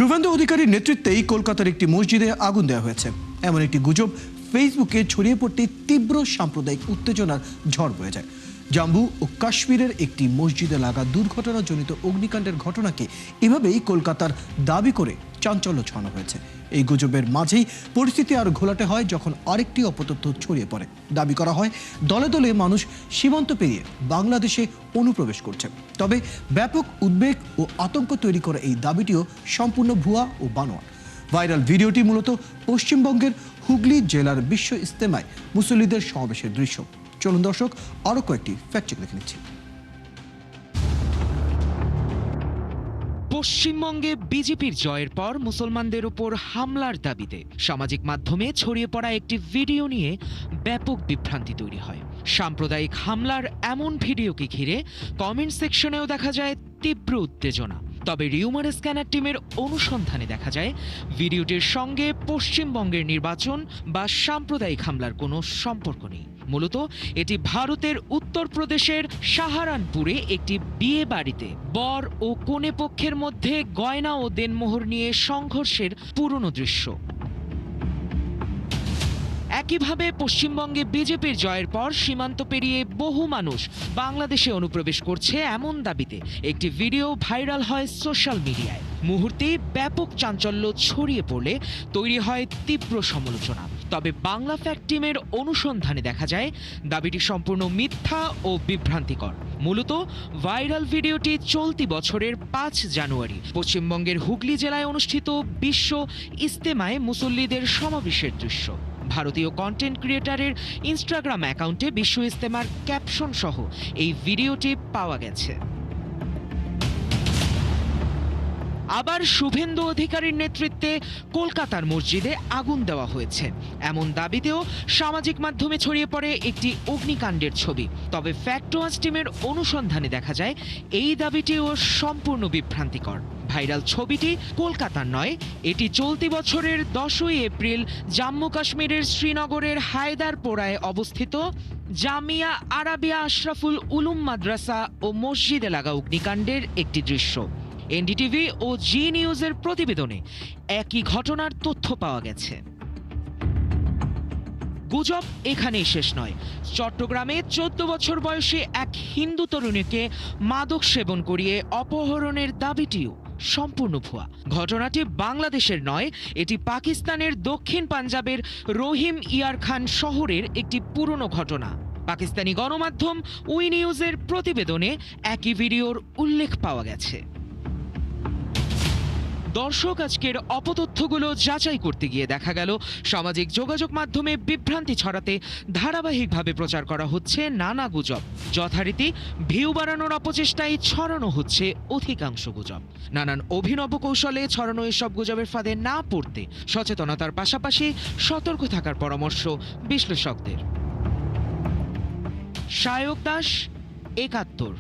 শুভেন্দু অধিকারীর নেতৃত্বেই কলকাতার একটি মসজিদে আগুন দেওয়া হয়েছে, এমন একটি গুজব ফেসবুকে ছড়িয়ে পড়তে তীব্র সাম্প্রদায়িক উত্তেজনার ঝড় বয়ে যায়। জম্মু ও কাশ্মীরের একটি মসজিদে লাগা দুর্ঘটনাজনিত অগ্নিকাণ্ডের ঘটনাকে এভাবেই কলকাতার দাবি করে চাঞ্চল্য ছড়ানো হয়েছে। এই গুজবের মাঝেই পরিস্থিতি আরো ঘোলাটে হয় যখন আরেকটি অপতথ্য ছড়িয়ে পড়ে। দাবি করা হয় দলে দলে মানুষ সীমান্ত পেরিয়ে বাংলাদেশে অনুপ্রবেশ করছে। তবে ব্যাপক উদ্বেগ ও আতঙ্ক তৈরি করা এই দাবিটিও সম্পূর্ণ ভুয়া ও বানোয়াট। ভাইরাল ভিডিওটি মূলত পশ্চিমবঙ্গের হুগলি জেলার বিশ্ব ইজতেমায় মুসল্লিদের সমাবেশের দৃশ্য। চলুন দর্শক আরো কয়েকটি ফ্যাক্ট চেক দেখে নিচ্ছি। পশ্চিমবঙ্গে বিজেপির জয়ের পর মুসলমানদের উপর হামলার দাবিতে সামাজিক মাধ্যমে ছড়িয়ে পড়া একটি ভিডিও নিয়ে ব্যাপক বিভ্রান্তি তৈরি হয়। সাম্প্রদায়িক হামলার এমন ভিডিওকে ঘিরে কমেন্ট সেকশনেও দেখা যায় তীব্র উত্তেজনা। তবে রিউমার স্ক্যানার টিমের অনুসন্ধানে দেখা যায় ভিডিওটির সঙ্গে পশ্চিমবঙ্গের নির্বাচন বা সাম্প্রদায়িক হামলার কোনো সম্পর্ক নেই। মূলত এটি ভারতের উত্তরপ্রদেশের সাহারানপুরে একটি বিয়ে বাড়িতে বর ও কনে পক্ষের মধ্যে গয়না ও দেনমোহর নিয়ে সংঘর্ষের পুরনো দৃশ্য। একইভাবে পশ্চিমবঙ্গে বিজেপির জয়ের পর সীমান্ত পেরিয়ে বহু মানুষ বাংলাদেশে অনুপ্রবেশ করছে এমন দাবিতে একটি ভিডিও ভাইরাল হয় সোশ্যাল মিডিয়ায়। মুহূর্তেই ব্যাপক চাঞ্চল্য ছড়িয়ে পড়লে তৈরি হয় তীব্র সমালোচনা। তবে বাংলা ফ্যাক্ট টিমের অনুসন্ধানে দেখা যায় দাবিটি সম্পূর্ণ মিথ্যা ও বিভ্রান্তিকর। মূলত ভাইরাল ভিডিওটি চলতি বছরের 5 জানুয়ারি পশ্চিমবঙ্গের হুগলি জেলায় অনুষ্ঠিত বিশ্ব ইজতেমায় মুসল্লিদের সমাবেশের দৃশ্য। ভারতীয় কন্টেন্ট ক্রিয়েটরের ইনস্টাগ্রাম অ্যাকাউন্টে বিশ্ব ইজতেমার ক্যাপশন সহ এই ভিডিওটি পাওয়া গেছে। আবার শুভেন্দু অধিকারীর নেতৃত্বে কলকাতার মসজিদে আগুন দেওয়া হয়েছে এমন দাবিতেও সামাজিক মাধ্যমে ছড়িয়ে পড়ে একটি অগ্নিকাণ্ডের ছবি। তবে ফ্যাক্ট ওয়াচ টিমের অনুসন্ধানে দেখা যায় এই দাবিটিও সম্পূর্ণ বিভ্রান্তিকর। ভাইরাল ছবিটি কলকাতার নয়, এটি চলতি বছরের 10ই এপ্রিল জম্মু কাশ্মীরের শ্রীনগরের হায়দারপোরায় অবস্থিত জামিয়া আরাবিয়া আশরাফুল উলুম মাদ্রাসা ও মসজিদে লাগা অগ্নিকাণ্ডের একটি দৃশ্য। এনডিটিভি ও জি নিউজের প্রতিবেদনে একই ঘটনার তথ্য পাওয়া গেছে। গুজব এখানেই শেষ নয়। চট্টগ্রামে 14 বছর বয়সী এক হিন্দু তরুণীকে মাদক সেবন করিয়ে অপহরণের দাবিটিও সম্পূর্ণ ভুয়া। ঘটনাটি বাংলাদেশের নয়, এটি পাকিস্তানের দক্ষিণ পাঞ্জাবের রহিম ইয়ার খান শহরের একটি পুরনো ঘটনা। পাকিস্তানি গণমাধ্যম উই নিউজের প্রতিবেদনে একই ভিডিওর উল্লেখ পাওয়া গেছে। দর্শক, আজকের অপতথ্যগুলো যাচাই করতে গিয়ে দেখা গেল সামাজিক যোগাযোগ মাধ্যমে বিভ্রান্তি ছড়াতে ধারাবাহিকভাবে প্রচার করা হচ্ছে নানা গুজব। যথারীতি ভিউ বাড়ানোর অপচেষ্টায় ছড়ানো হচ্ছে অধিকাংশ গুজব। নানান অভিনব কৌশলে ছড়ানো এসব গুজবের ফাঁদে না পড়তে সচেতনতার পাশাপাশি সতর্ক থাকার পরামর্শ বিশ্লেষকদের। সায়ক দাস, ৭১।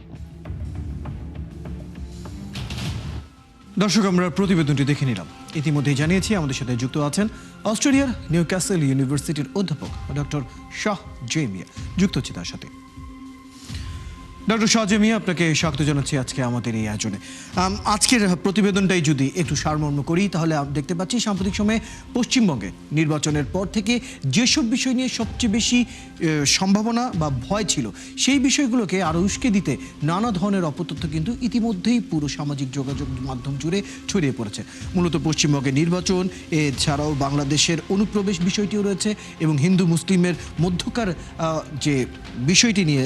দর্শক, আমরা প্রতিবেদনটি দেখে নিলাম। ইতিমধ্যেই জানিয়েছি আমাদের সাথে যুক্ত আছেন অস্ট্রেলিয়ার নিউক্যাসল ইউনিভার্সিটির অধ্যাপক ডক্টর শাহ জেমিয়া। যুক্ত হচ্ছে তার সাথে। ডক্টর শাহ জেমিয়া, আপনাকে স্বাগত জানাচ্ছি আজকে আমাদের এই আয়োজনে। আজকের প্রতিবেদনটাই যদি একটু সারমর্ম করি তাহলে দেখতে পাচ্ছি সাম্প্রতিক সময়ে পশ্চিমবঙ্গে নির্বাচনের পর থেকে যেসব বিষয় নিয়ে সবচেয়ে বেশি সম্ভাবনা বা ভয় ছিল সেই বিষয়গুলোকে আরও উস্কে দিতে নানা ধরনের অপতথ্য কিন্তু ইতিমধ্যেই পুরো সামাজিক যোগাযোগ মাধ্যম জুড়ে ছড়িয়ে পড়েছে। মূলত পশ্চিমবঙ্গের নির্বাচন, এছাড়াও বাংলাদেশের অনুপ্রবেশ বিষয়টিও রয়েছে এবং হিন্দু মুসলিমের মধ্যকার যে বিষয়টি নিয়ে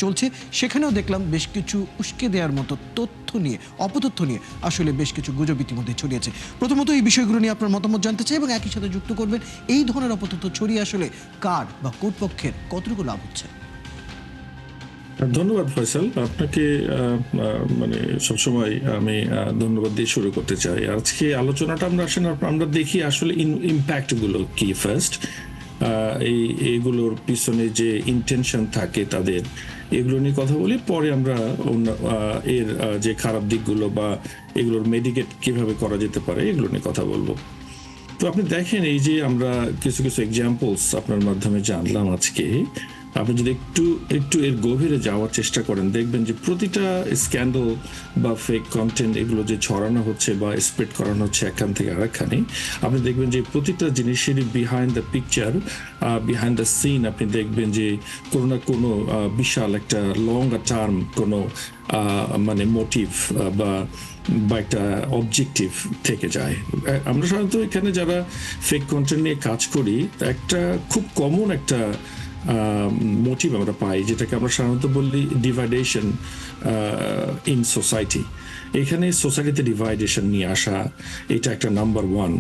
চলছে সেখানেও দেখলাম বেশ কিছু উস্কে দেওয়ার মতো তথ্য নিয়ে, অপতথ্য নিয়ে আসলে বেশ কিছু গুজব ইতিমধ্যে ছড়িয়েছে। প্রথমত এই বিষয়গুলো নিয়ে আপনার মতামত জানতে চাই এবং একই সাথে যুক্ত করবেন এই ধরনের অপতথ্য ছড়িয়ে আসলে কার বা কোন পক্ষের কতটুকু লাভ হচ্ছে। ধন্যবাদ ফয়সাল, আপনাকে মানে সবসময় আমি ধন্যবাদ দিয়ে শুরু করতে চাই। আজকে আলোচনাটা আমরা দেখি আসলে ইম্প্যাক্ট গুলো কি। ফার্স্ট এইগুলোর পিছনে যে ইন্টেনশন থাকে তাদের, এগুলো নিয়ে কথা বলি। পরে আমরা এর যে খারাপ দিকগুলো বা এগুলোর মেডিকেট কিভাবে করা যেতে পারে এগুলো নিয়ে কথা বলবো। তো আপনি দেখেন, এই যে আমরা কিছু কিছু এক্সাম্পলস আপনার মাধ্যমে জানলাম আজকে, আপনি যদি একটু একটু এর গভীরে যাওয়ার চেষ্টা করেন, দেখবেন যে প্রতিটা স্ক্যান্ডাল বা ফেক কন্টেন্ট এগুলো যে ছড়ানো হচ্ছে বা স্প্রেড করানো হচ্ছে একখান থেকে আরেকখানে, আপনি দেখবেন যে প্রতিটা জিনিসেরই behind the picture, behind the scene আপনি দেখবেন যে কোনো না কোনো বিশাল একটা লং টার্ম কোনো মানে মোটিভ বা একটা অবজেক্টিভ থেকে যায়। আমরা সাধারণত এখানে যারা ফেক কন্টেন্ট নিয়ে কাজ করি, একটা খুব কমন একটা মোটিভ আমরা পাই, যেটাকে আমরা সাধারণত বলি ডিভাইডেশন ইন সোসাইটি। এখানে সোসাইটিতে ডিভাইডেশন নিয়ে আসা, এটা একটা নাম্বার ওয়ান।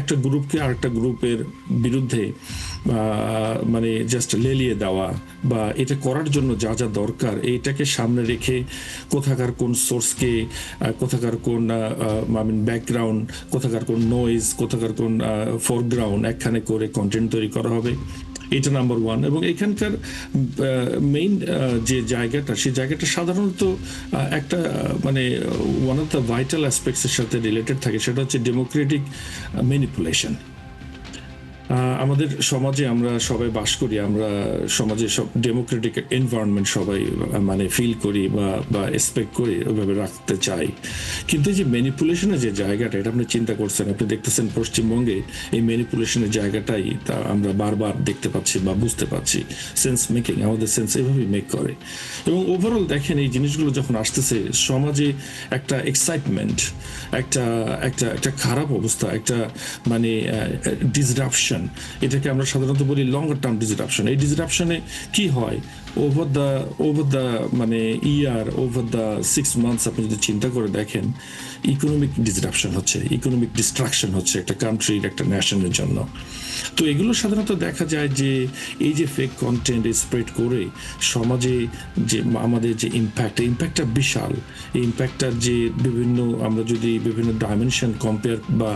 একটা গ্রুপকে আরেকটা গ্রুপের বিরুদ্ধে মানে জাস্ট লেলিয়ে দেওয়া, বা এটা করার জন্য যা যা দরকার এইটাকে সামনে রেখে কোথাকার কোন সোর্সকে, কোথাকার কোন ব্যাকগ্রাউন্ড, কোথাকার কোন নয়েজ, কোথাকার কোন ফোরগ্রাউন্ড একখানে করে কন্টেন্ট তৈরি করা হবে, এটা নাম্বার ওয়ান। এবং এখানকার মেইন যে জায়গাটা, সেই জায়গাটা সাধারণত একটা মানে ওয়ান অফ দ্য ভাইটাল অ্যাসপেক্টসের সাথে রিলেটেড থাকে, সেটা হচ্ছে ডেমোক্রেটিক ম্যানিপুলেশন। আমাদের সমাজে আমরা সবাই বাস করি, আমরা সমাজে সব ডেমোক্রেটিক এনভায়রনমেন্ট সবাই মানে ফিল করি বা এক্সপেক্ট করি, ওইভাবে রাখতে চাই। কিন্তু এই যে ম্যানিপুলেশনের যে জায়গাটা, এটা আপনি চিন্তা করছেন, আপনি দেখতেছেন পশ্চিমবঙ্গে এই ম্যানিপুলেশনের জায়গাটাই তা আমরা বারবার দেখতে পাচ্ছি বা বুঝতে পারছি। সেন্স মেকিং, আমাদের সেন্স এভাবেই মেক করে। এবং ওভারঅল দেখেন এই জিনিসগুলো যখন আসতেছে সমাজে, একটা এক্সাইটমেন্ট, একটা একটা একটা খারাপ অবস্থা, একটা মানে ডিসরাপশন, এটাকে আমরা সাধারণত বলি লঙ্গার টার্ম ডিসরাপশন। এই ডিসরাপশনে কি হয়, ওভার দ্য মানে ইয়ার, ওভার দ্য 6 months আপনি যদি চিন্তা করে দেখেন, ইকোনমিক ডিসরাপশন হচ্ছে, ইকোনমিক ডিস্ট্রাকশন হচ্ছে একটা কান্ট্রির, একটা ন্যাশনের জন্য। তো এগুলো সাধারণত দেখা যায় যে এই যে ফেক কন্টেন্ট স্প্রেড করে সমাজে যে আমাদের যে ইম্প্যাক্টটা বিশাল। এই ইম্প্যাক্টটার যে বিভিন্ন, আমরা যদি বিভিন্ন ডাইমেনশন কম্পেয়ার বা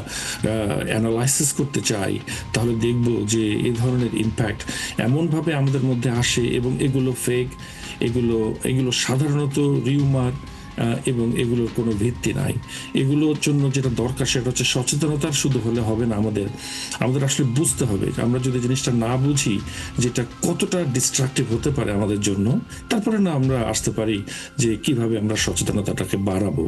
অ্যানালাইসিস করতে চাই, তাহলে দেখব যে এই ধরনের ইম্প্যাক্ট এমনভাবে আমাদের মধ্যে আসে, এবং এগুলো ফেক, এগুলো সাধারণত রিউমার, এবং এগুলোর কোনো ভিত্তি নাই। এগুলোর জন্য যেটা দরকার সেটা হচ্ছে সচেতনতার শুধু হলে হবে না, আমাদের আসলে বুঝতে হবে। আমরা যদি জিনিসটা না বুঝি যেটা কতটা ডিস্ট্রাকটিভ হতে পারে আমাদের জন্য, তারপরে না আমরা আসতে পারি যে কিভাবে আমরা সচেতনতাটাকে বাড়াবো।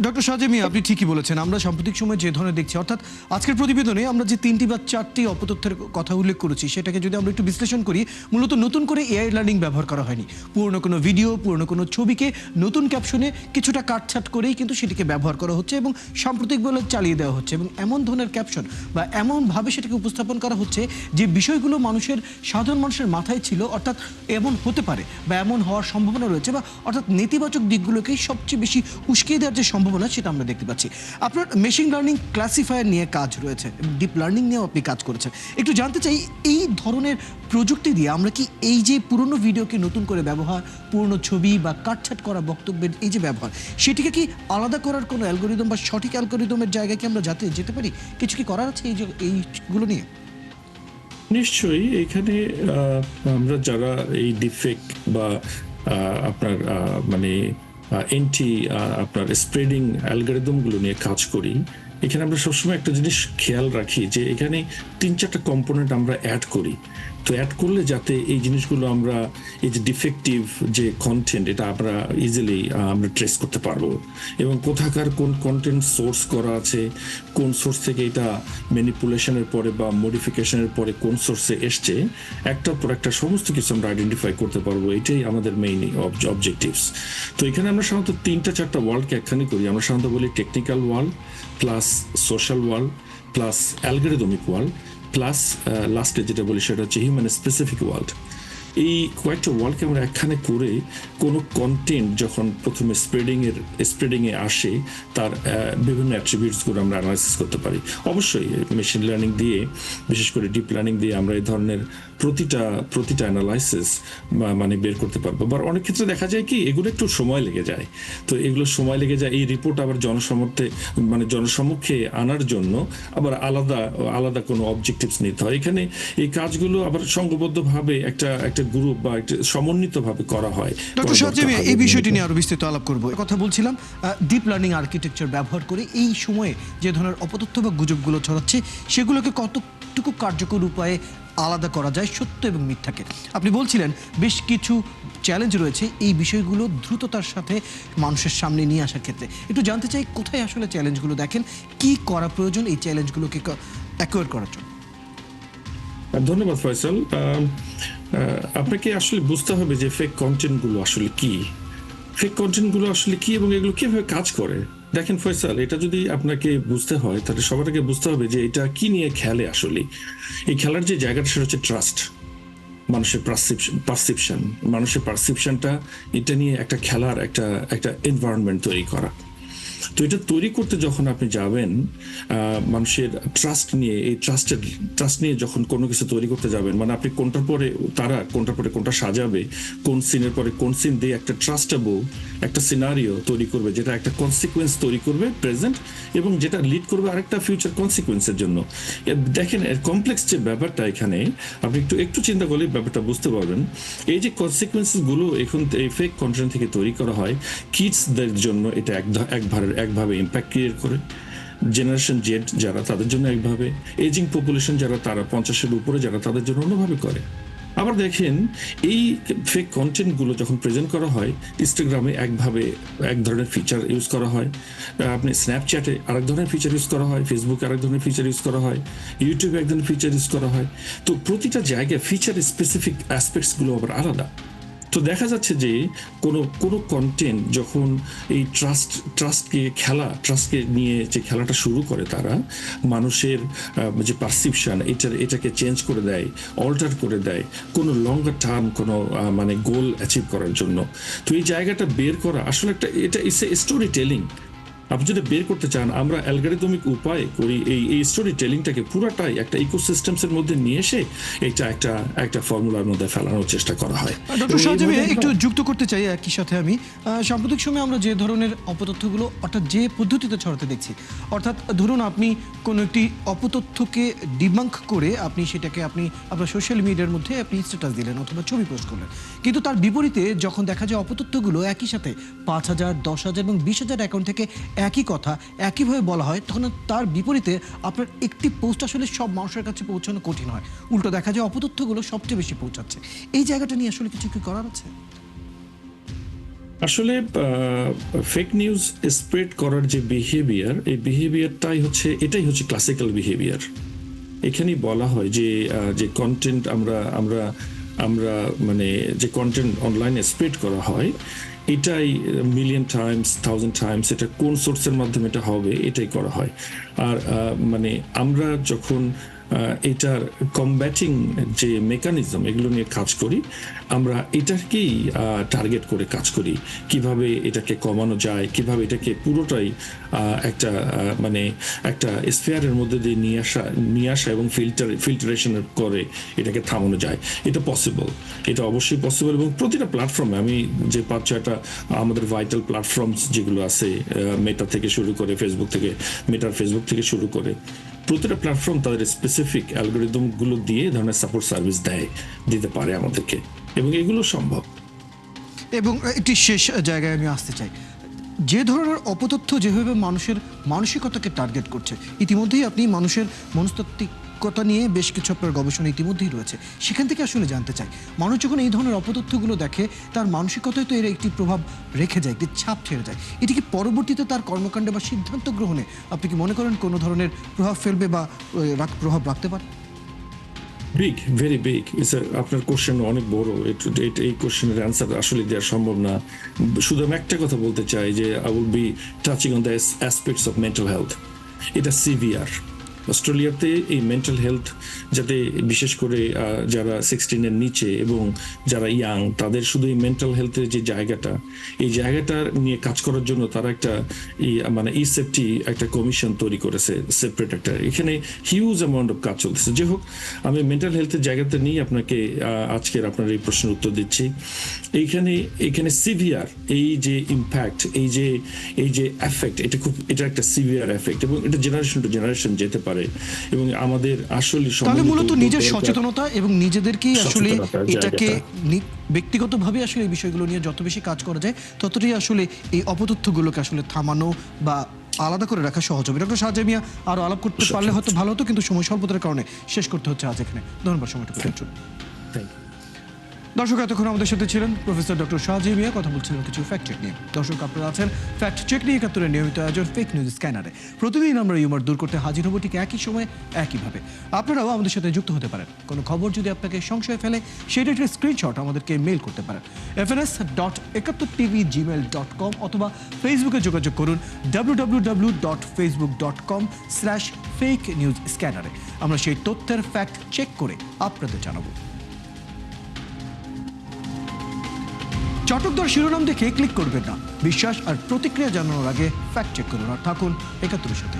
ডক্টর শাহজাহান মিয়া, আপনি ঠিকই বলেছেন। আমরা সাম্প্রতিক সময় যে ধরনের দেখছি, অর্থাৎ আজকের প্রতিবেদনে আমরা যে 3টি বা 4টি অপতথ্যের কথা উল্লেখ করেছি, সেটাকে যদি আমরা একটু বিশ্লেষণ করি, মূলত নতুন করে এআই লার্নিং ব্যবহার করা হয়নি। পুরনো কোনো ভিডিও, পুরনো কোনো ছবিকে নতুন ক্যাপশনে কিছুটা কাটছাট করেই কিন্তু সেটিকে ব্যবহার করা হচ্ছে এবং সাম্প্রতিক বলে চালিয়ে দেওয়া হচ্ছে, এবং এমন ধরনের ক্যাপশন বা এমনভাবে সেটাকে উপস্থাপন করা হচ্ছে যে বিষয়গুলো সাধারণ মানুষের মাথায় ছিল, অর্থাৎ এমন হতে পারে বা এমন হওয়ার সম্ভাবনা রয়েছে, বা অর্থাৎ নেতিবাচক দিকগুলোকেই সবচেয়ে বেশি উস্কিয়ে দেওয়ার যে সম্ভাবনা, সেটা আমরা দেখতে পাচ্ছি। আপনার মেশিন লার্নিং ক্লাসিফায়ার নিয়ে কাজ রয়েছে, ডিপ লার্নিং নিয়েও আপনি কাজ করেছেন। একটু জানতে চাই, এই ধরনের প্রযুক্তি দিয়ে আমরা কি এই যে পুরনো ভিডিওকে নতুন করে ব্যবহার, পুরনো ছবি বা কাটছাট করা বক্তব্যের এই যে ব্যবহার, সেটিকে কি আলাদা করার কোনো অ্যালগোরিদম বা সঠিক অ্যালগোরিদমের জায়গায় কি আমরা যেতে পারি? কিছু কি করার আছে এইগুলো নিয়ে? নিশ্চয়ই। এখানে আমরা যারা এই ডিফেক্ট বা আপনার মানে আপনার স্প্রেডিং অ্যালগরিদমগুলো নিয়ে কাজ করি, এখানে আমরা সবসময় একটা জিনিস খেয়াল রাখি যে এখানে 3-4টা কম্পোনেন্ট আমরা অ্যাড করি। তো অ্যাড করলে যাতে এই জিনিসগুলো আমরা, এই যে ডিফেক্টিভ যে কন্টেন্ট, এটা আমরা ইজিলি আমরা ট্রেস করতে পারবো, এবং কোথাকার কোন কন্টেন্ট সোর্স করা আছে, কোন সোর্স থেকে এটা ম্যানিপুলেশনের পরে বা মডিফিকেশনের পরে কোন সোর্সে এসছে, একটার পর একটা সমস্ত কিছু আমরা আইডেন্টিফাই করতে পারবো। এটাই আমাদের মেইন অবজেক্টিভস। তো এখানে আমরা সাধারণত 3-4টা ওয়ার্ল্ডকে একখানে করি। আমরা সাধারণত বলি technical world plus social world plus algorithmic world plus লাস্টে যেটা বলি সেটা হচ্ছে হিউম্যান স্পেসিফিক ওয়ার্ল্ড। এই কয়েকটা ওয়ার্ল্ডকে আমরা একখানে করে কোনো কন্টেন্ট যখন প্রথমে স্প্রেডিংয়ে আসে, তার বিভিন্ন অ্যাট্রিবিউটসগুলো আমরা অ্যানালাইসিস করতে পারি। অবশ্যই মেশিন লার্নিং দিয়ে, বিশেষ করে ডিপ লার্নিং দিয়ে আমরা এই ধরনের প্রতিটা অ্যানালাইসিস মানে বের করতে পারবো। বা অনেক ক্ষেত্রে দেখা যায় কি, এগুলো একটু সময় লেগে যায়। তো এগুলো সময় লেগে যায়, এই রিপোর্ট আবার জনসমক্ষে আনার জন্য আবার আলাদা কোনো অবজেক্টিভস নিতে হয়। এখানে এই কাজগুলো আবার সংঘবদ্ধভাবে একটা গ্রুপ বা একটা সমন্বিতভাবে করা হয়। ডক্টর শাহজাহান মিয়া, এই বিষয়টি নিয়ে আরো বিস্তারিত আলাপ করবো। কথা বলছিলাম ডিপ লার্নিং আর্কিটেকচার ব্যবহার করে এই সময়ে যে ধরনের অপতথ্য বা গুজবগুলো ছড়াচ্ছে, সেগুলোকে কতটুকু কার্যকর উপায়ে আলাদা করা যায় সত্য এবং মিথ্যাকে? আপনি বলছিলেন বেশ কিছু চ্যালেঞ্জ রয়েছে এই বিষয়গুলো দ্রুততার সাথে মানুষের সামনে নিয়ে আসার ক্ষেত্রে। একটু জানতে চাই কোথায় আসলে চ্যালেঞ্জগুলো দেখেন, কি করা প্রয়োজন এই চ্যালেঞ্জগুলোকে অ্যাকোয়ার করার জন্য? ধন্যবাদ ফয়সাল। আপনাকে আসলে বুঝতে হবে যে ফেক কন্টেন্ট গুলো আসলে কি, এবং এগুলো কিভাবে কাজ করে। দেখেন ফয়সাল, এটা যদি আপনাকে বুঝতে হয় তাহলে সবার আগে বুঝতে হবে যে এটা কি নিয়ে খেলে। আসলে এই খেলার যে জায়গাটা সেটা হচ্ছে ট্রাস্ট, মানুষের পারসেপশনটা, এটা নিয়ে একটা খেলার একটা এনভায়রনমেন্ট তৈরি করা। তো এটা তৈরি করতে যখন আপনি যাবেন, মানুষের ট্রাস্ট নিয়ে যখন কোনো কিছু তৈরি করতে যাবেন, মানে আপনি কোনটার পরে কোনটা সাজাবে, কোন সিনের পরে কোন সিন দিয়ে একটা ট্রাস্টেবল একটা সিনারিও তৈরি করবে, যেটা একটা কনসিকুয়েন্স তৈরি করবে প্রেজেন্ট, এবং যেটা লিড করবে আরেকটা ফিউচার কনসিকুয়েন্সের জন্য। দেখেন এর কমপ্লেক্স যে ব্যাপারটা, এখানে আপনি একটু চিন্তা করলে ব্যাপারটা বুঝতে পারবেন। এই যে কনসিকুয়েন্সেস গুলো এখন এই ফেক কন্টেন্ট থেকে তৈরি করা হয়, কিডসদের জন্য এটা একভাবে ইম্প্যাক্ট ক্রিয়েট করে, জেনারেশন জেড যারা তাদের জন্য একভাবে, এজিং পপুলেশন যারা তারা 50-এর উপরে যারা তাদের জন্য অন্যভাবে করে। আবার দেখেন এই ফেক কন্টেন্ট গুলো যখন প্রেজেন্ট করা হয়, ইনস্টাগ্রামে এক ধরনের ফিচার ইউজ করা হয়, আপনি স্ন্যাপচ্যাটে আরেক ধরনের ফিচার ইউজ করা হয়, ফেসবুকে আরেক ধরনের ফিচার ইউজ করা হয়, ইউটিউবে এক ধরনের ফিচার ইউজ করা হয়। তো প্রতিটা জায়গায় ফিচার স্পেসিফিক অ্যাসপেক্টস গুলো আবার আলাদা। তো দেখা যাচ্ছে যে কোনো কন্টেন্ট যখন এই ট্রাস্টকে নিয়ে যে খেলাটা শুরু করে, তারা মানুষের যে পারসেপশন এটাকে চেঞ্জ করে দেয়, অল্টার করে দেয় কোনো লঙ্গার টার্ম কোনো মানে গোল অ্যাচিভ করার জন্য। তো এই জায়গাটা বের করা আসলে এটা ইটস এ স্টোরি টেলিং। আপনি যদি বের করতে চান, আমরা অ্যালগরিদমিক উপায় করি এই স্টোরি টেলিংটাকে পুরাটাই একটা ইকোসিস্টেমসের মধ্যে নিয়ে এসে এটা একটা ফর্মুলার মধ্যে ফেলানোর চেষ্টা করা হয়। ডক্টর শাহজাহান, একটু যুক্ত করতে চাই একই সাথে আমি। সাম্প্রতিক সময়ে আমরা যে ধরনের অপতথ্যগুলো অর্থাৎ যে পদ্ধতিতে ছড়াতে দেখছি, অর্থাৎ ধরুন আপনি কোনো একটি অপতথ্যকে ডিবাঙ্ক করে আপনি সেটাকে আপনার সোশ্যাল মিডিয়ার মধ্যে আপনি স্ট্যাটাস দিলেন অথবা ছবি পোস্ট করলেন, কিন্তু তার বিপরীতে যখন দেখা যায় অপতথ্যগুলো একই সাথে 5,000, 10,000 এবং 20,000 অ্যাকাউন্ট থেকে একই কথা একইভাবে বলা হয়, তখন তার বিপরীতে আপনার একটি পোস্ট আসলে সব মানুষের কাছে পৌঁছানো কঠিন হয়। উল্টো দেখা যায় অপতথ্যগুলো সবচেয়ে বেশি পৌঁছাচ্ছে। এই জায়গাটা নিয়ে আসলে কিছু কি করার আছে? আসলে ফেক নিউজ স্প্রেড করার যে বিহেভিয়ার, এই বিহেভিয়ারটাই এটাই হচ্ছে ক্লাসিক্যাল বিহেভিয়ার। এখানেই বলা হয় যে কন্টেন্ট আমরা মানে যে কন্টেন্ট অনলাইনে স্প্রেড করা হয়, এটাই মিলিয়ন টাইমস, 1000 টাইমস এটা কোন সোর্সের মাধ্যমে এটা হবে এটাই করা হয়। আর মানে আমরা যখন এটার কমব্যাটিং যে মেকানিজম এগুলো নিয়ে কাজ করি, আমরা এটাকেই টার্গেট করে কাজ করি, কিভাবে এটাকে কমানো যায়, কিভাবে এটাকে পুরোটাই একটা মানে একটা স্পেয়ারের মধ্যে দিয়ে নিয়ে আসা এবং ফিল্টারেশন করে এটাকে থামানো যায়। এটা পসিবল, এটা অবশ্যই পসিবল। এবং প্রতিটা প্ল্যাটফর্মে আমি যে 5-6টা আমাদের ভাইটাল প্ল্যাটফর্মস যেগুলো আছে, মেটা থেকে শুরু করে ফেসবুক থেকে শুরু করে, প্রতিটা প্ল্যাটফর্ম তাদের স্পেসিফিক অ্যালগরিদম গুলো দিয়ে ধরনের সাপোর্ট সার্ভিস দিতে পারে আমাদেরকে, এবং এগুলো সম্ভব। এবং একটি শেষ জায়গায় আমি আসতে চাই, যে ধরনের অপতথ্য যেভাবে মানুষের মানসিকতাকে টার্গেট করছে, ইতিমধ্যেই আপনি মানুষের মনস্তাত্ত্বিকতা নিয়ে বেশ কিছু আপনার গবেষণা ইতিমধ্যেই রয়েছে, সেখান থেকে আসলে জানতে চাই, মানুষ যখন এই ধরনের অপতথ্যগুলো দেখে তার মানসিকতায় তো এর একটি প্রভাব রেখে যায়, একটি ছাপ ছেড়ে যায়। এটি কি পরবর্তীতে তার কর্মকাণ্ডে বা সিদ্ধান্ত গ্রহণে আপনি কি মনে করেন কোনো ধরনের প্রভাব ফেলবে বা প্রভাব রাখতে পারে? Big, very big. আপনার কোশ্চেন অনেক বড়, এই কোশ্চেনের অ্যান্সার আসলে দেওয়া সম্ভব না। শুধু আমি একটা কথা বলতে চাই যে I will be touching on the aspects of mental health. এটা সিভিয়ার। অস্ট্রেলিয়াতে এই মেন্টাল হেলথ, যাতে বিশেষ করে যারা 16-এর নিচে এবং যারা ইয়াং, তাদের শুধু এই মেন্টাল হেলথের যে এই জায়গাটা নিয়ে কাজ করার জন্য তারা একটা মানে সেফটি একটা কমিশন তৈরি করেছে, সেপারেট একটা। এখানে হিউজ অ্যামাউন্ট অফ কাজ চলতেছে। যাই হোক, আমি মেন্টাল হেলথের জায়গাতে নিয়ে আপনাকে আজকের আপনার এই প্রশ্নের উত্তর দিচ্ছি। এইখানে সিভিয়ার এই যে ইম্প্যাক্ট, এই যে এফেক্ট, এটা একটা সিভিয়ার এফেক্ট, এবং এটা জেনারেশন টু জেনারেশন যেতে পারে। এবং আমাদের আসলে তাহলে মূলত নিজের সচেতনতা এবং নিজেদেরকেই আসলে এটাকে ব্যক্তিগতভাবে আসলে এই বিষয়গুলো নিয়ে যত বেশি কাজ করা যায়, ততটাই আসলে এই অপতথ্যগুলোকে আসলে থামানো বা আলাদা করে রাখা সহজ হবে। ডক্টর শাহজাহান মিয়া, আরো আলাপ করতে পারলে হয়তো ভালো হতো, কিন্তু সময় স্বল্পতার কারণে শেষ করতে হচ্ছে আজ এখানে। ধন্যবাদ সময়টা দেওয়ার জন্য। Thank you. দর্শক, এতক্ষণ আমাদের সাথে ছিলেন প্রফেসর ডক্টর শাহজাহান মিয়া। কথা বলছিলেন কিছু ফ্যাক্ট চেক নিয়ে। দর্শক, আপনারা আছেন ফ্যাক্ট চেক নিয়ে 71-এর নিয়মিত আয়োজন ফেক নিউজ স্ক্যানারে। প্রতিদিন আমরা ইউমার দূর করতে হাজির হব ঠিক একই সময়ে একইভাবে। আপনারাও আমাদের সাথে যুক্ত হতে পারেন। কোনো খবর যদি আপনাকে সংশয় ফেলে, সেটার একটা স্ক্রিনশট আমাদেরকে মেল করতে পারেন fns.71tv@gmail.com অথবা ফেসবুকে যোগাযোগ করুন www.facebook.com/fake-news-scanner। আমরা সেই তথ্যের ফ্যাক্ট চেক করে আপনাদের জানাবো। চটকদার শিরোনাম দেখে ক্লিক করবেন না। বিশ্বাস আর প্রতিক্রিয়া জানানোর আগে ফ্যাক্ট চেক করুন আর থাকুন 71-এর সাথে।